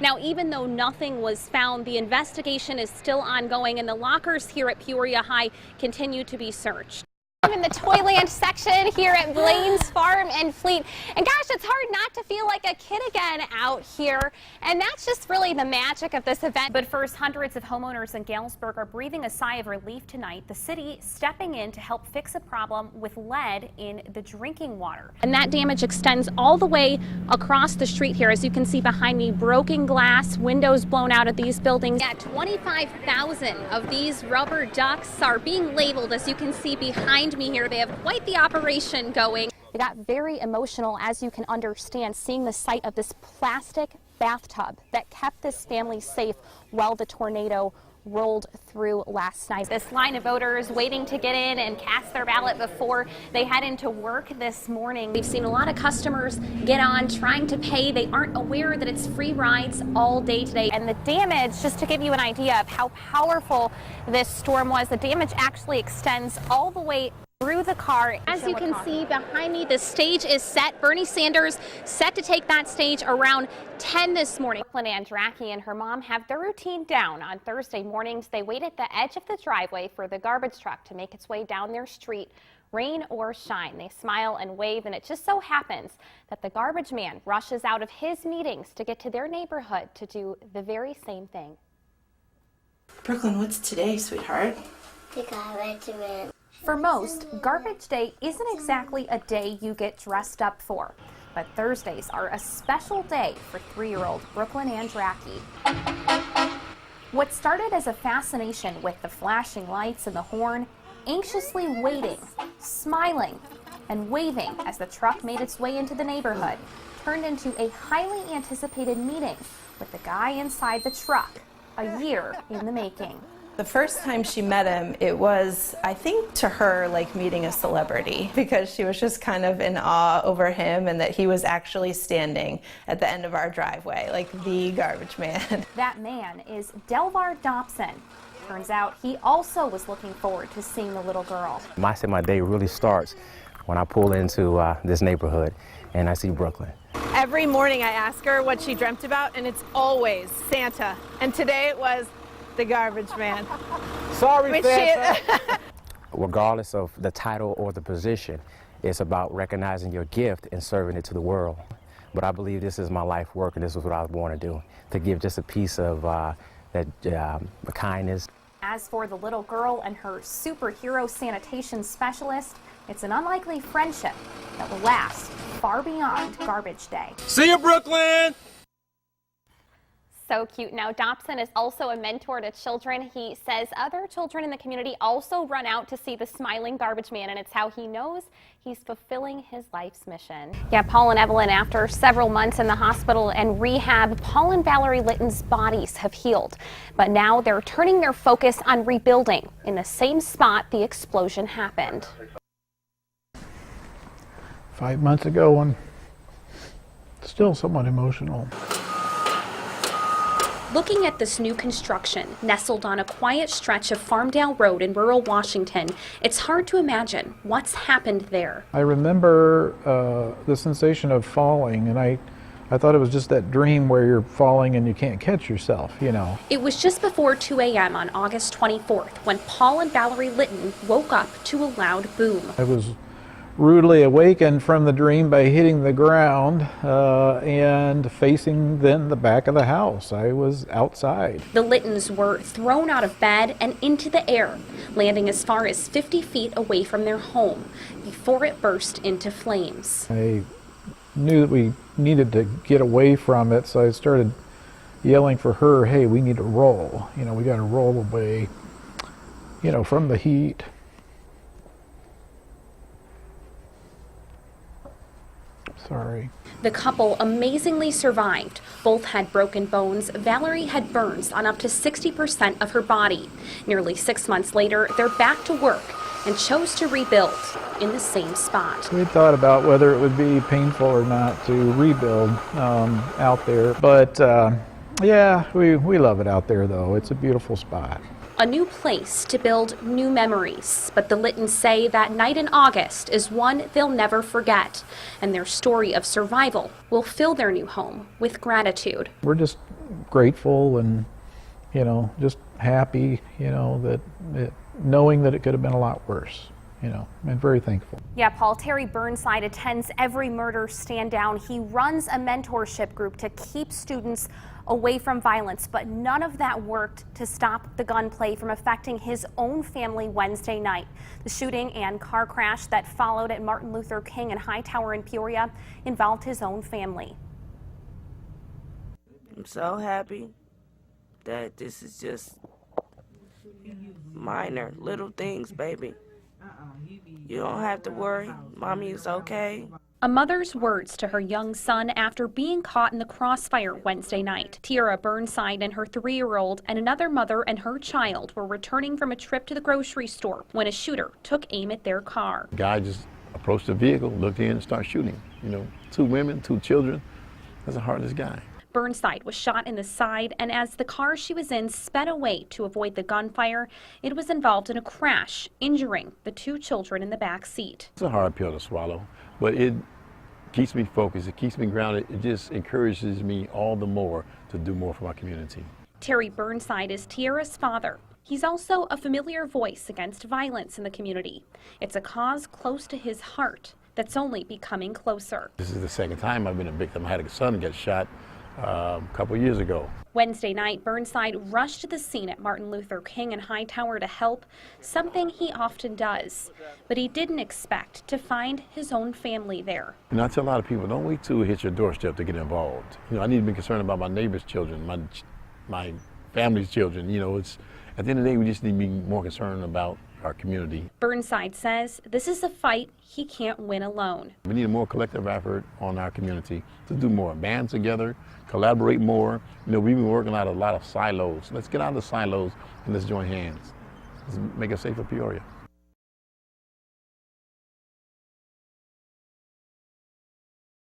Now, even though nothing was found, the investigation is still ongoing, and the lockers here at Peoria High continue to be searched. I'm in the Toyland section here at Blaine's Farm and Fleet, and gosh, it's hard not to feel like a kid again out here, and that's just really the magic of this event. But first, hundreds of homeowners in Galesburg are breathing a sigh of relief tonight. The city stepping in to help fix a problem with lead in the drinking water. And that damage extends all the way across the street here. As you can see behind me, broken glass, windows blown out of these buildings. Yeah, 25,000 of these rubber ducks are being labeled, as you can see behind me here. They have quite the operation going. They got very emotional, as you can understand, seeing the sight of this plastic bathtub that kept this family safe while the tornado rolled through last night. This line of voters waiting to get in and cast their ballot before they head into work this morning. We've seen a lot of customers get on trying to pay. They aren't aware that it's free rides all day today. And the damage, just to give you an idea of how powerful this storm was, the damage actually extends all the way through the car. As you can see behind me, the stage is set. Bernie Sanders set to take that stage around 10 this morning. Brooklyn Andracky and her mom have their routine down. On Thursday mornings, they wait at the edge of the driveway for the garbage truck to make its way down their street, rain or shine. They smile and wave, and it just so happens that the garbage man rushes out of his meetings to get to their neighborhood to do the very same thing. Brooklyn, what's today, sweetheart? The garbage man. For most, Garbage Day isn't exactly a day you get dressed up for, but Thursdays are a special day for 3-year-old Brooklyn Andracky. What started as a fascination with the flashing lights and the horn, anxiously waiting, smiling, and waving as the truck made its way into the neighborhood, turned into a highly anticipated meeting with the guy inside the truck, a year in the making. The first time she met him, it was, I think, to her like meeting a celebrity, because she was just kind of in awe over him and that he was actually standing at the end of our driveway, like the garbage man. That man is Delvar Dobson. Turns out he also was looking forward to seeing the little girl. I say my day really starts when I pull into this neighborhood and I see Brooklyn. Every morning I ask her what she dreamt about, and it's always Santa. And today it was the garbage man. Sorry, Santa. Regardless of the title or the position, it's about recognizing your gift and serving it to the world. But I believe this is my life work, and this is what I was born to do, to give just a piece of kindness. As for the little girl and her superhero sanitation specialist, it's an unlikely friendship that will last far beyond Garbage Day. See you, Brooklyn! So cute. Now, Dobson is also a mentor to children. He says other children in the community also run out to see the smiling garbage man, and it's how he knows he's fulfilling his life's mission. Yeah, Paul and Evelyn, after several months in the hospital and rehab, Paul and Valerie Litton's bodies have healed. But now they're turning their focus on rebuilding in the same spot the explosion happened. 5 months ago, and still somewhat emotional. Looking at this new construction, nestled on a quiet stretch of Farmdale Road in rural Washington, it's hard to imagine what's happened there. I remember the sensation of falling, and I thought it was just that dream where you're falling and you can't catch yourself, you know. It was just before 2 a.m. on August 24th when Paul and Valerie Litton woke up to a loud boom. I was rudely awakened from the dream by hitting the ground and facing then the back of the house. I was outside. The Littons were thrown out of bed and into the air, landing as far as 50 feet away from their home before it burst into flames. I knew that we needed to get away from it, so I started yelling for her, hey, we need to roll. You know, we got to roll away, you know, from the heat. Sorry. The couple amazingly survived. Both had broken bones. Valerie had burns on up to 60% of her body. Nearly 6 months later, they're back to work and chose to rebuild in the same spot. We thought about whether it would be painful or not to rebuild out there. But yeah, we love it out there, though. It's a beautiful spot. A new place to build new memories, but the Littons say that night in August is one they'll never forget, and their story of survival will fill their new home with gratitude. We're just grateful and, you know, just happy, you know, that knowing that it could have been a lot worse, you know, and very thankful. Yeah, Paul, Terry Burnside attends every murder stand down. He runs a mentorship group to keep students away from violence, but none of that worked to stop the gunplay from affecting his own family Wednesday night. The shooting and car crash that followed at Martin Luther King and Hightower in Peoria involved his own family. I'm so happy that this is just minor little things, baby. You don't have to worry. Mommy is okay. A mother's words to her young son after being caught in the crossfire Wednesday night. Tiara Burnside and her 3-year-old and another mother and her child were returning from a trip to the grocery store when a shooter took aim at their car. The guy just approached the vehicle, looked in, and started shooting. You know, 2 women, 2 children. That's a heartless guy. Burnside was shot in the side, and as the car she was in sped away to avoid the gunfire, it was involved in a crash, injuring the 2 children in the back seat. It's a hard pill to swallow, but it keeps me focused, it keeps me grounded, it just encourages me all the more to do more for my community. Terry Burnside is Tiara's father. He's also a familiar voice against violence in the community. It's a cause close to his heart that's only becoming closer. This is the 2nd time I've been a victim. I had a son get shot a couple years ago. Wednesday night, Burnside rushed to the scene at Martin Luther King and Hightower to help, something he often does. But he didn't expect to find his own family there. You know, I tell a lot of people, don't wait till it hits your doorstep to get involved. You know, I need to be concerned about my neighbor's children, my family's children. You know, it's at the end of the day, we just need to be more concerned about our community. Burnside says this is a fight he can't win alone. We need a more collective effort on our community to do more, band together, collaborate more. You know, we've been working out a lot of silos. Let's get out of the silos and let's join hands. Let's make a safer Peoria.